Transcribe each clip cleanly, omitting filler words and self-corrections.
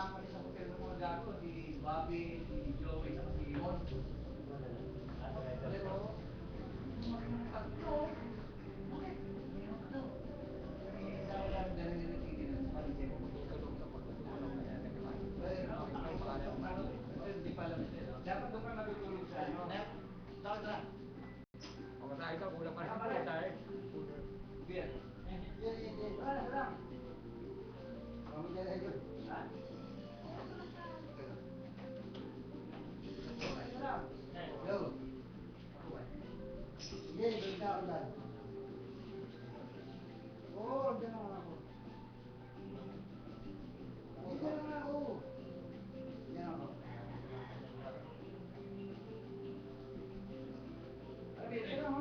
tama sa hotel ng mga gago, si Bobby, si Joey, saka si Imon. Pero, tatlo, bakit? Mayroon ka daw. Isa ko lang dahil nilitigilan sa kanila ko magkakalong sa pagkatulong na yan. Hindi pa alam nila. Dapat doon ka natutulog sa ano. Bakit na? Pagkatay ka, kulang pa rin ang pagkatay. Biyan. Wala, wala. Kami dyan ay doon. Ha? Yo. Sige, balik ako dyan. Oo, dyan ako ako. Dyan lang ako. Dyan ako. Ano ba ito? Dyan ako.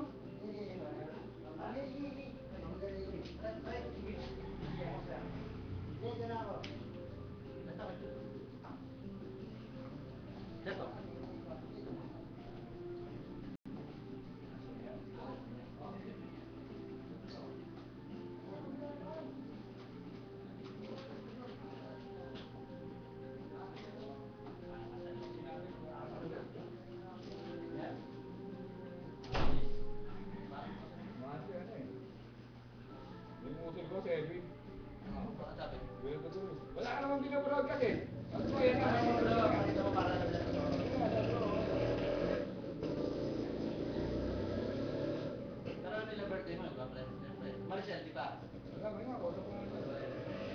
Dito. Wala ka naman binabroadcast eh. Ano ba yan? Pakita mo para sa pero nila birthday mo, ba? Maricel, di ba? Wala, may mga kausap ko nga.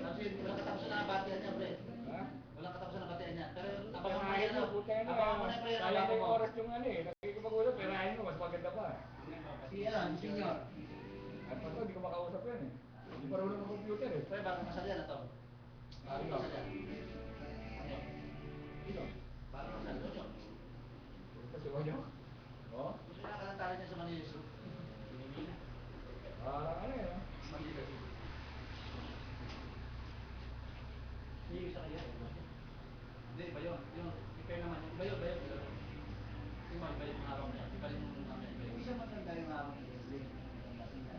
Kasi walang katapos na batian niya, pre. Ha? Walang katapos na batian niya. Pero Abangan mo yan, puta yan. abangan mo na, pre. Sayang na yung oras yung ano eh. Nakikipag-usap, perahin mo, mas maganda pa. Si senior. At pa to, hindi ko makausap yan eh. Hindi marunong ng computer eh. Pre, bakit masal yan na to? Bakit masal yan? Ano? Sino? Bakit masal? Ano? Kasi wala. Oh? Gusto niya kanantahan niya sa Manila. Parang ano eh. Manila. Hindi sa kanya. Hindi, iba yun. Yung ipay naman. Iba yun, iba yun. Iba yung araw niya. Iba yung namin. Hindi siya matanda yung araw niya.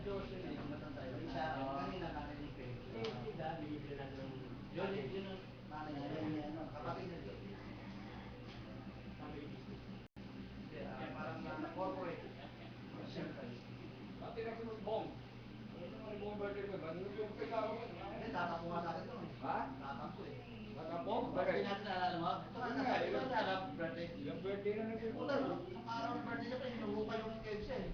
Diyos yun eh. Matanda yun. Isa, kanina namin yung ipay. Hindi, dahil bibili natin ng... Yun, yun yung nanay niya. Kapatid niya yun. Parang corporate. Pati na si Bong. Ano naman yung Bong birthday ko? Ano yung pagkakaroon mo? Hindi, tatampo nga sa akin ito eh. Ha? Tatampo eh. Tatampo? Birthday natin naalala mo? Ito nga, nasabi ko na alam, birthday. Yung birthday na Puta, nagsipunta. ang araw ng birthday niya pa, hinuhupa yung KFC eh.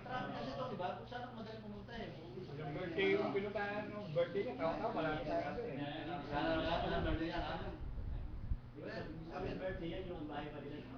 Traffic kasi ito, di ba? Kung saan ako madaling pumunta eh. Yung birthday yung pinuntahan ng birthday niya, tawa-tawa, malapit tayo kasi eh. Sana lahat ng birthday niya, ha? Sabi ng birthday yan, yung bahay pa nila.